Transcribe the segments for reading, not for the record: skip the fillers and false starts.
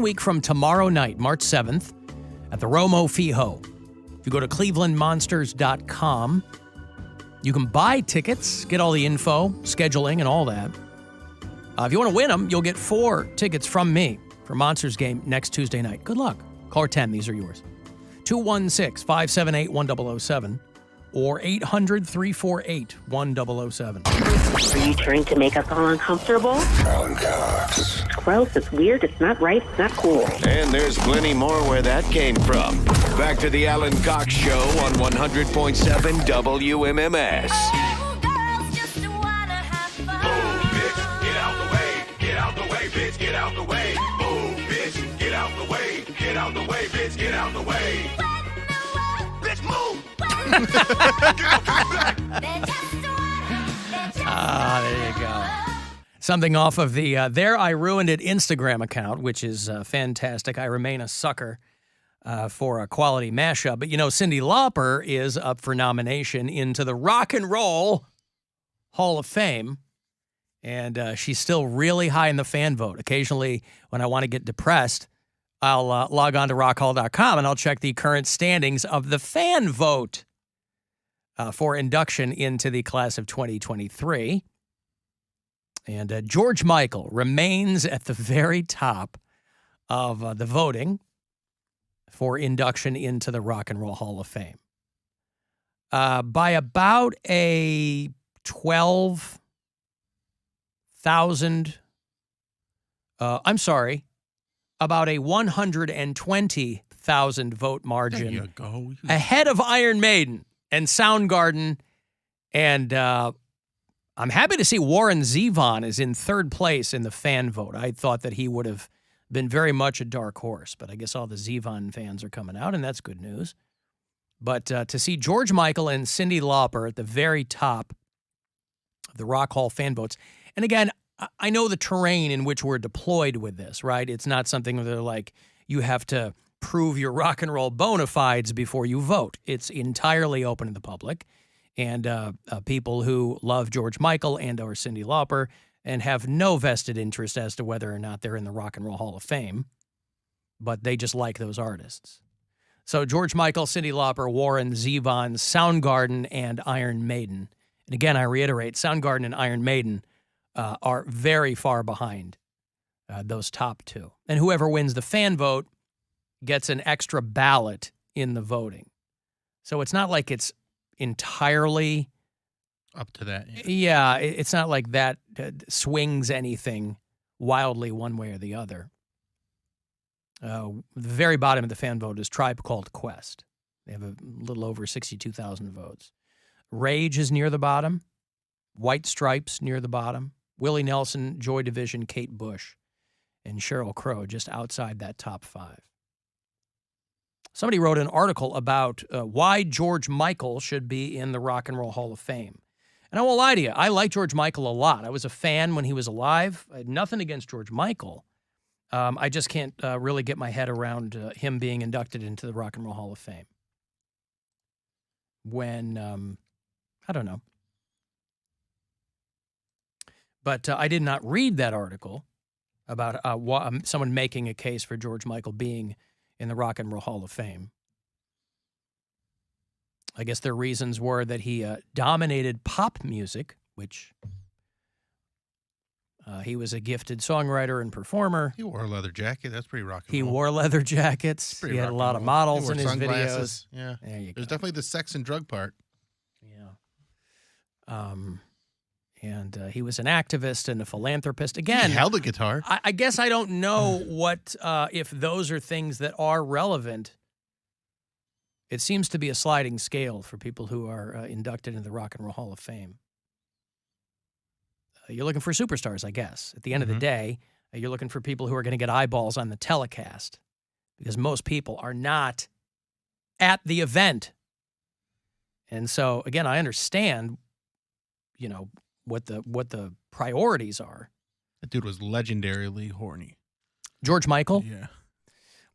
Week from tomorrow night, March 7th, at the Romo Fijo. If you go to clevelandmonsters.com, you can buy tickets, get all the info, scheduling, and all that. If you want to win them, you'll get 4 tickets from me for Monsters game next Tuesday night. Good luck. Caller 10, these are yours. 216-578-1007 or 800-348-1007. Are you trying to make us all uncomfortable? Alan Cox. It's gross, it's weird, it's not right, it's not cool. And there's plenty more where that came from. Back to the Alan Cox Show on 100.7 WMMS. Get out the way. Bitch, move. There you go. Something off of the There I Ruined It Instagram account, which is fantastic. I remain a sucker for a quality mashup. But, you know, Cyndi Lauper is up for nomination into the Rock and Roll Hall of Fame. And she's still really high in the fan vote. Occasionally, when I want to get depressed, I'll log on to rockhall.com and I'll check the current standings of the fan vote for induction into the class of 2023. And George Michael remains at the very top of the voting for induction into the Rock and Roll Hall of Fame. By about a 12,000, about a 120,000 vote margin. There you go. Ahead of Iron Maiden and Soundgarden. And I'm happy to see Warren Zevon is in third place in the fan vote. I thought that he would have been very much a dark horse, but I guess all the Zevon fans are coming out, and that's good news. But to see George Michael and Cyndi Lauper at the very top of the Rock Hall fan votes, and again, I know the terrain in which we're deployed with this, right? It's not something where they're like, you have to prove your rock and roll bona fides before you vote. It's entirely open to the public. And people who love George Michael and or Cyndi Lauper and have no vested interest as to whether or not they're in the Rock and Roll Hall of Fame, but they just like those artists. So George Michael, Cyndi Lauper, Warren Zevon, Soundgarden, and Iron Maiden. And again, I reiterate, Soundgarden and Iron Maiden are very far behind those top two. And whoever wins the fan vote gets an extra ballot in the voting. So it's not like it's entirely up to that. Yeah, it's not like that swings anything wildly one way or the other. The very bottom of the fan vote is Tribe Called Quest. They have a little over 62,000 votes. Rage is near the bottom. White Stripes near the bottom. Willie Nelson, Joy Division, Kate Bush, and Sheryl Crow just outside that top 5. Somebody wrote an article about why George Michael should be in the Rock and Roll Hall of Fame. And I won't lie to you, I like George Michael a lot. I was a fan when he was alive. I had nothing against George Michael. I just can't really get my head around him being inducted into the Rock and Roll Hall of Fame. When, I don't know. But I did not read that article about someone making a case for George Michael being in the Rock and Roll Hall of Fame. I guess their reasons were that he dominated pop music, which he was a gifted songwriter and performer. He wore a leather jacket. That's pretty rock and He roll. wore leather jackets. He had a lot of models in his sunglasses. videos. Yeah. There you go. There's definitely the sex and drug part. Yeah. And he was an activist and a philanthropist. Again, He held a guitar. I guess I don't know what if those are things that are relevant. It seems to be a sliding scale for people who are inducted into the Rock and Roll Hall of Fame. You're looking for superstars, I guess. At the end of the day, you're looking for people who are going to get eyeballs on the telecast because most people are not at the event. And so, again, I understand, you know, what the priorities are. That dude was legendarily horny. George Michael? Yeah.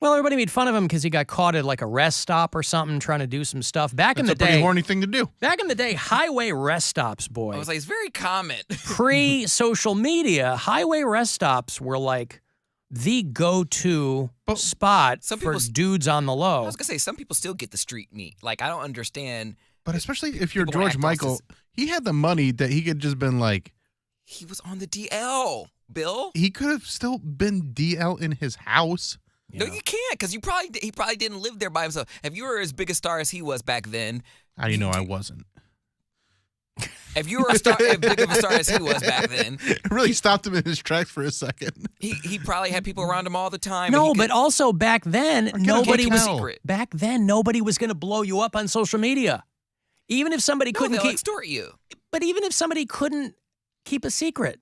Well, everybody made fun of him because he got caught at like a rest stop or something trying to do some stuff. Back in the That's a pretty day, horny thing to do. Back in the day, highway rest stops, boy. I was like, it's very common. Pre-social media, highway rest stops were like the go-to spot some for people- dudes on the I low. was gonna say some people still get the street meat. Like I don't understand. But especially if you're People wanna George act all Michael, he had the money that he could just been like, He was on the DL, Bill. he could have still been DL in his house. No, you can't, because he probably didn't live there by himself. If you were as big a star as he was back then, How do you know I wasn't? if you were as big of a star as he was back then, It really stopped him in his tracks for a second. he probably had people around him all the time. No, and he but also back then, nobody was secret. back then nobody was going to blow you up on social media. Even if somebody No, couldn't they'll keep, extort you. but even if somebody couldn't keep a secret,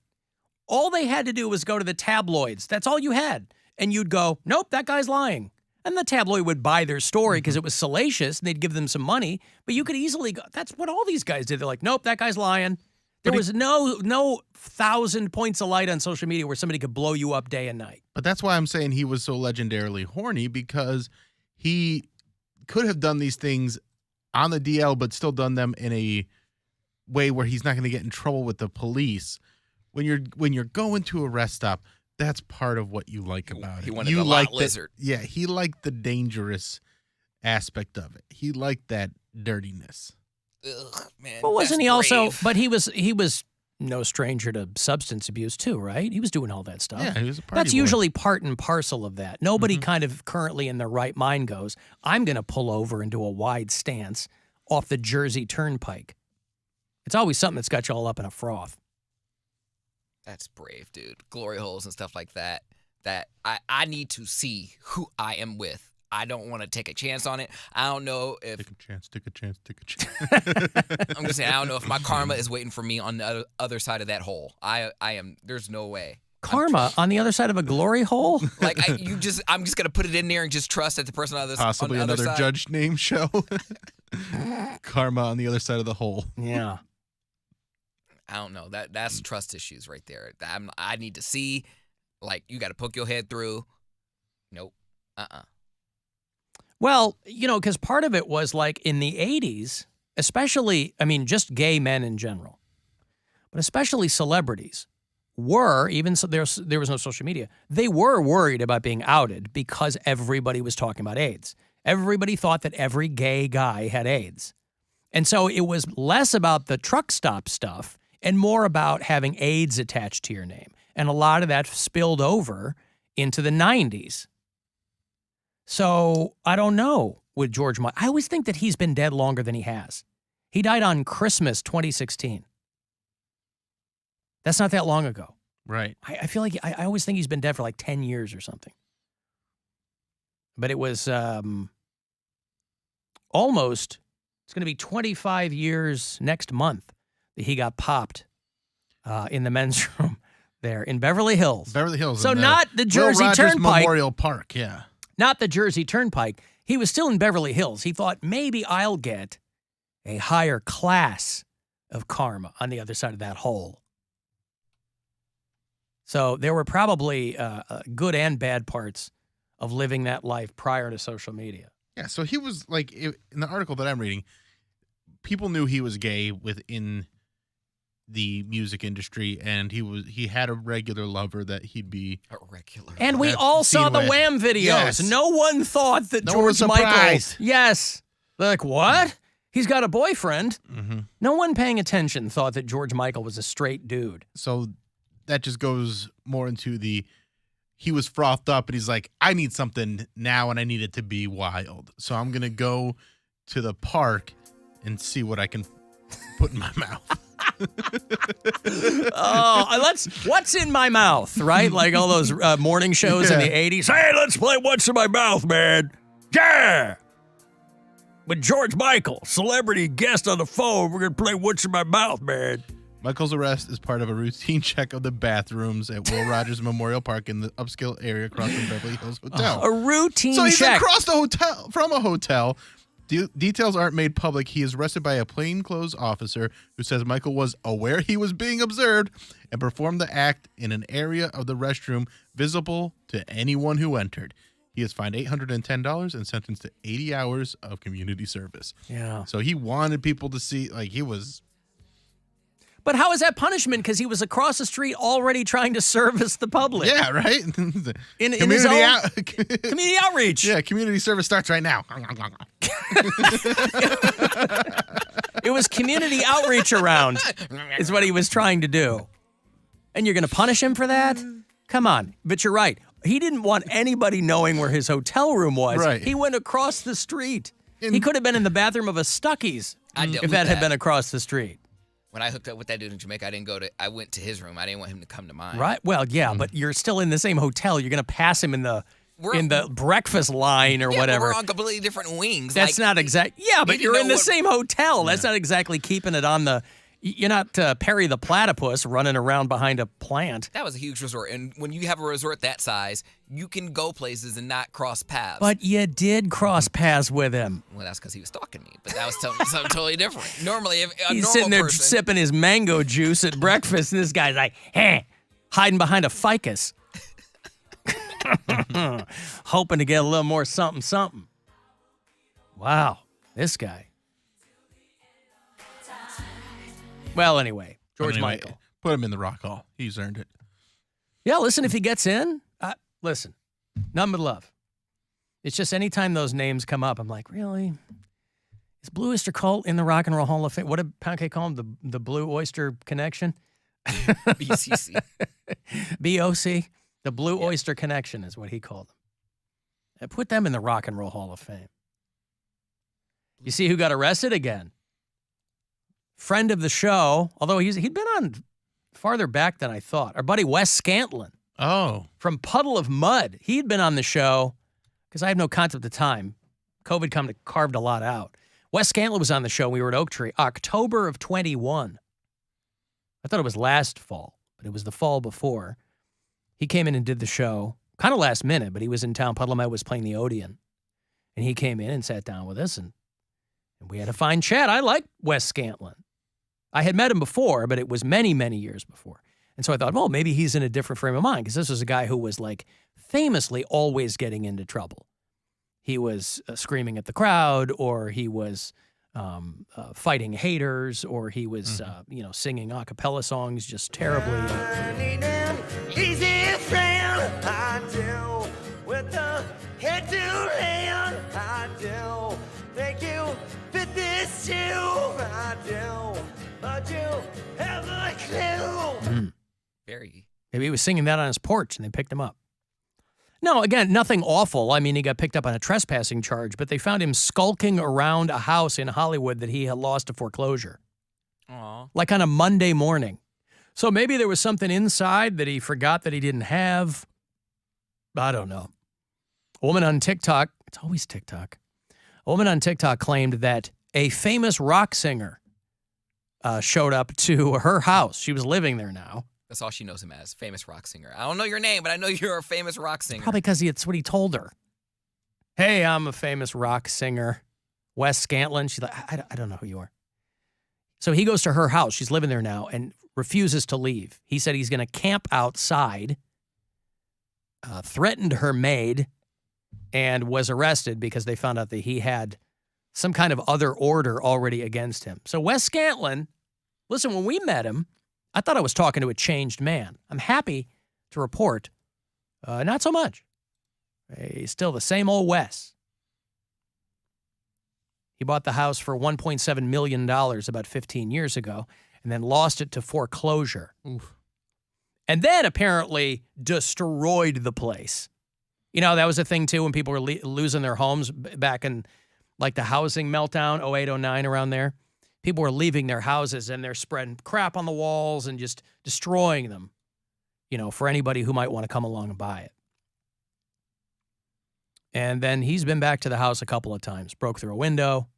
all they had to do was go to the tabloids. That's all you had, and you'd go, "Nope, that guy's lying." And the tabloid would buy their story because it was salacious, and they'd give them some money. But you could easily go. That's what all these guys did. They're like, "Nope, that guy's lying." There was no 1,000 points of light on social media where somebody could blow you up day and night. But that's why I'm saying he was so legendarily horny, because he could have done these things on the DL, but still done them in a way where he's not going to get in trouble with the police. When you're going to a rest stop, that's part of what you like about it. He wanted you the like lot lizard. Yeah, he liked the dangerous aspect of it. He liked that dirtiness. Ugh, man. Well, wasn't that's he also? brave. But he was no stranger to substance abuse too, right? He was doing all that stuff. Yeah, he was a party That's boy. usually part and parcel of that. Nobody kind of currently in their right mind goes, "I'm going to pull over and do a wide stance off the Jersey Turnpike." It's always something that's got you all up in a froth. That's brave, dude. Glory holes and stuff like that. That I need to see who I am with. I don't want to take a chance on it. I don't know if Take a chance, take a chance, take a chance. I'm just saying I don't know if my karma is waiting for me on the other side of that hole. I am. There's no way. Karma on the other side of a glory hole? Like I'm just gonna put it in there and just trust that the person on the Possibly on the other another side, judge name show. Karma on the other side of the hole. Yeah. I don't know. That's trust issues right there. I need to see. Like you got to poke your head through. Nope. Well, because part of it was like in the 80s, especially, I mean, just gay men in general, but especially celebrities were, even so there was no social media, they were worried about being outed because everybody was talking about AIDS. Everybody thought that every gay guy had AIDS. And so it was less about the truck stop stuff and more about having AIDS attached to your name. And a lot of that spilled over into the 90s. So I don't know with George Michael. I always think that he's been dead longer than he has. He died on Christmas 2016. That's not that long ago. Right. I feel like I always think he's been dead for like 10 years or something. But it was almost, it's going to be 25 years next month that he got popped in the men's room there in Beverly Hills. Beverly Hills. So in not the Jersey Will Rogers Turnpike. Memorial Park, yeah. Not the Jersey Turnpike. He was still in Beverly Hills. He thought maybe I'll get a higher class of karma on the other side of that hole. So there were probably good and bad parts of living that life prior to social media. Yeah, so he was like, in the article that I'm reading, people knew he was gay within the music industry, and he had a regular lover that he'd be A regular. And we That all saw scene the with- Wham videos. Yes. No one thought that No one was George Michael. surprised. Yes. They're like, what? He's got a boyfriend. Mm-hmm. No one paying attention thought that George Michael was a straight dude. So that just goes more into he was frothed up, and he's like, I need something now, and I need it to be wild. So I'm going to go to the park and see what I can put in my mouth. What's in my mouth, right? Like all those morning shows in the 80s. Hey, let's play What's in My Mouth, man. Yeah. With George Michael, celebrity guest on the phone, we're going to play What's in My Mouth, man. Michael's arrest is part of a routine check of the bathrooms at Will Rogers Memorial Park in the upscale area across from Beverly Hills Hotel. A routine So he's check. across the hotel from a hotel. Details aren't made public. He is arrested by a plainclothes officer who says Michael was aware he was being observed and performed the act in an area of the restroom visible to anyone who entered. He is fined $810 and sentenced to 80 hours of community service. Yeah. So he wanted people to see, like, he was. But how is that punishment? Because he was across the street already trying to service the public. Yeah, right? In his own community community outreach. Yeah, community service starts right now. It was community outreach around is what he was trying to do. And you're going to punish him for that? Come on. But you're right. He didn't want anybody knowing where his hotel room was. Right. He went across the street. He could have been in the bathroom of a Stuckey's if that had been across the street. When I hooked up with that dude in Jamaica, I went to his room. I didn't want him to come to mine. Right? Well, yeah, but you're still in the same hotel. You're going to pass him in the breakfast line or whatever. But we're on completely different wings. That's not exact. Yeah, but you're in the same hotel. Yeah. That's not exactly keeping it on the. You're not Perry the Platypus running around behind a plant. That was a huge resort. And when you have a resort that size, you can go places and not cross paths. But you did cross paths with him. Well, that's because he was stalking me. But that was something totally different. Normally, if a He's normal sitting there person, sipping his mango juice at breakfast, and this guy's like, hiding behind a ficus. Hoping to get a little more something. Wow, this guy. Well, anyway, George Michael. Put him in the Rock Hall. He's earned it. Yeah, listen, if he gets in, listen, none but love. It's just anytime those names come up, I'm like, really? Is Blue Oyster Cult in the Rock and Roll Hall of Fame? What did Poundcake call him? The Blue Oyster Connection? BCC. BOC? The Blue Oyster Connection is what he called them. And put them in the Rock and Roll Hall of Fame. You see who got arrested again? Friend of the show, although he'd been on farther back than I thought. Our buddy Wes Scantlin. Oh. From Puddle of Mud. He'd been on the show because I have no concept of time. COVID carved a lot out. Wes Scantlin was on the show. We were at Oak Tree, October of 21. I thought it was last fall, but it was the fall before. He came in and did the show, kind of last minute, but he was in town. Puddle of Mud was playing the Odeon. And he came in and sat down with us, and we had a fine chat. I like Wes Scantlin. I had met him before, but it was many, many years before. And so I thought, well, maybe he's in a different frame of mind, because this was a guy who was like famously always getting into trouble. He was screaming at the crowd, or he was fighting haters, or he was, singing a cappella songs just terribly. Easy friend, I do, with the head to hand, I do. Thank you for this too, I do. But you have a clue. Very. Maybe he was singing that on his porch, and they picked him up. No, again, nothing awful. I mean, he got picked up on a trespassing charge, but they found him skulking around a house in Hollywood that he had lost to foreclosure. Aww. Like on a Monday morning. So maybe there was something inside that he forgot that he didn't have. I don't know. A woman on TikTok, it's always TikTok. A woman on TikTok claimed that a famous rock singer showed up to her house. She was living there now. That's all she knows him as, famous rock singer. I don't know your name, but I know you're a famous rock singer. Probably because it's what he told her. Hey, I'm a famous rock singer. Wes Scantlin. She's like, I don't know who you are. So he goes to her house. She's living there now and refuses to leave. He said he's going to camp outside, threatened her maid, and was arrested because they found out that he had some kind of other order already against him. So Wes Scantlin, listen, when we met him, I thought I was talking to a changed man. I'm happy to report, not so much. He's still the same old Wes. He bought the house for $1.7 million about 15 years ago and then lost it to foreclosure. Oof. And then apparently destroyed the place. You know, that was a thing, too, when people were losing their homes back in, like, the housing meltdown, 08, 09, around there. People were leaving their houses, and they're spreading crap on the walls and just destroying them, you know, for anybody who might want to come along and buy it. And then he's been back to the house a couple of times, broke through a window,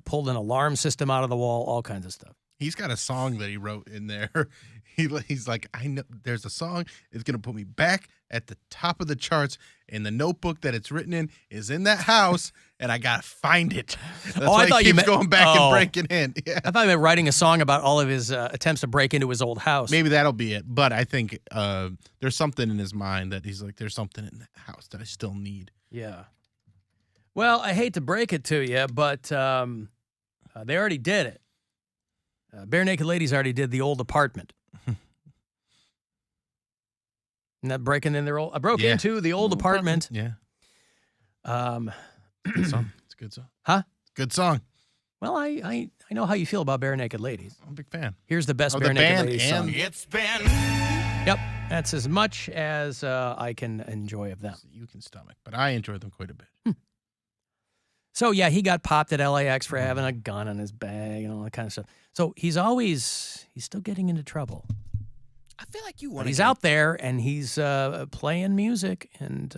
pulled an alarm system out of the wall, all kinds of stuff. He's got a song that he wrote in there. He's like, I know there's a song. It's going to put me back at the top of the charts. And the notebook that it's written in is in that house, and I got to find it. That's why I thought he you keeps meant going back and breaking in. Yeah. I thought he meant writing a song about all of his attempts to break into his old house. Maybe that'll be it. But I think there's something in his mind that he's like, there's something in that house that I still need. Yeah. Well, I hate to break it to you, but they already did it. Bare Naked Ladies already did The Old Apartment. And that breaking in their old... I broke into The Old Apartment. Yeah. Good song. It's a good song. Huh? Good song. Well, I know how you feel about Bare Naked Ladies. I'm a big fan. Here's the best Oh, Bare the Naked band Ladies song. and- It's been Yep, that's as much as I can enjoy of them. You can stomach, but I enjoy them quite a bit. So, yeah, he got popped at LAX for having a gun in his bag and all that kind of stuff. So he's still getting into trouble. I feel like you But want. he's out there and he's playing music and,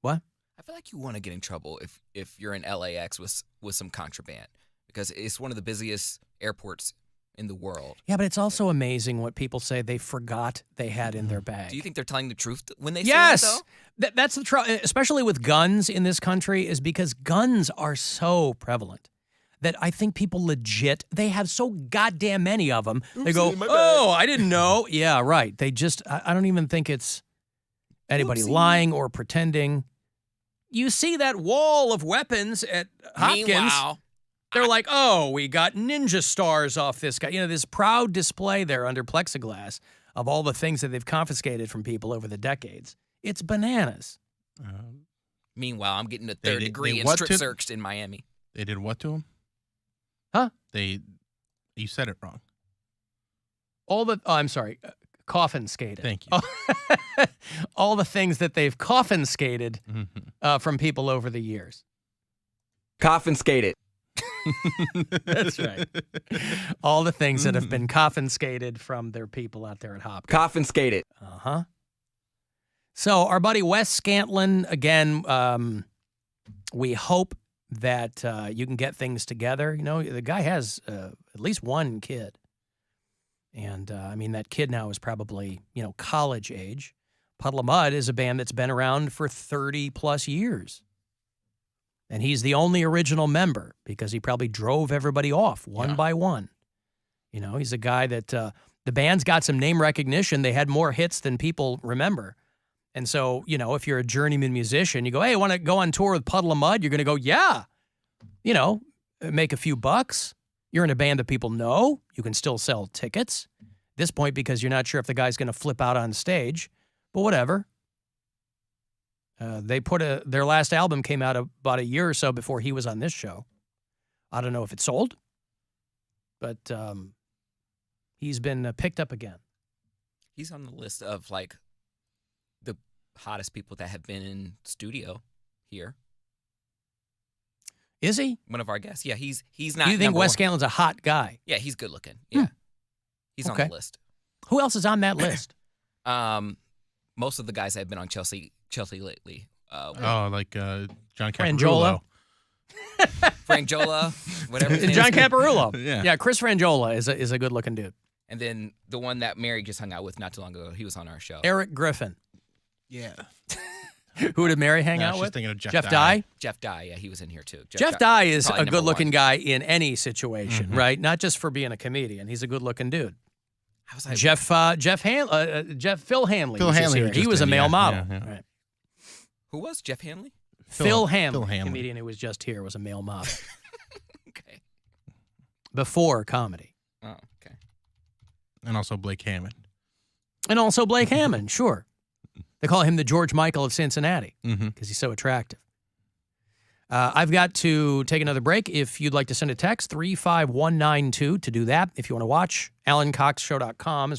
what? I feel like you want to get in trouble if you're in LAX with some contraband, because it's one of the busiest airports in the world. Yeah, but it's also amazing what people say they forgot they had in their bag. Do you think they're telling the truth when they say Yes. that, though? That's the trouble, especially with guns in this country, is because guns are so prevalent that I think people legit, they have so goddamn many of them. They go, oh, I didn't know. Yeah, right. They just, I don't even think it's anybody lying or pretending. You see that wall of weapons at Hopkins. Meanwhile, They're like, oh, we got ninja stars off this guy. You know, this proud display there under plexiglass of all the things that they've confiscated from people over the decades. It's bananas. meanwhile, I'm getting a They third did- degree they and what strip to- searched in Miami. They did what to him? Huh? You said it wrong. I'm sorry, coffin skated. Thank you. All the things that they've coffin skated Mhm. from people over the years. Confiscated. That's right. All the things that have been confiscated from their people out there at Hopkins. Confiscated. Uh-huh. So our buddy Wes Scantlin, again, we hope that you can get things together. You know, the guy has at least one kid. And, I mean, that kid now is probably, college age. Puddle of Mudd is a band that's been around for 30-plus years. And he's the only original member because he probably drove everybody off one by one. You know, he's a guy that the band's got some name recognition. They had more hits than people remember. And so, if you're a journeyman musician, you go, hey, want to go on tour with Puddle of Mudd? You're going to go, yeah. Make a few bucks. You're in a band that people know. You can still sell tickets. At this point, because you're not sure if the guy's going to flip out on stage. But whatever. They put their last album came out about a year or so before he was on this show. I don't know if it sold, but he's been picked up again. He's on the list of like the hottest people that have been in studio here. Is he? One of our guests. Yeah, he's not. Do you think number Wes one. Scantlin's a hot guy? Yeah, he's good looking. Yeah, he's on Okay. the list. Who else is on that list? Most of the guys that have been on Chelsea lately. Like John Frangiola. Caparulo. Frangiola, whatever his name John is. Caparulo. Yeah, Chris Frangiola is a good looking dude. And then the one that Mary just hung out with not too long ago, he was on our show. Eric Griffin. Yeah. Who did Mary hang No, out she's with? thinking of Jeff Jeff Dye. Dye. Jeff Dye, yeah, he was in here too. Jeff Dye is probably a number good looking one. guy in any situation, right? Not just for being a comedian. He's a good looking dude. I was like, Phil Hanley. Phil was just Hanley here. was He just was a in, male yeah, model. yeah. Right. who was Jeff Hanley? Phil Hanley, Phil Hanley. comedian who was just here, was a male model Okay. before comedy. Oh, okay. And also Blake Hammond. And also Blake Hammond, sure. They call him the George Michael of Cincinnati because he's so attractive. I've got to take another break. If you'd like to send a text, 35192 to do that. If you want to watch, AlanCoxShow.com is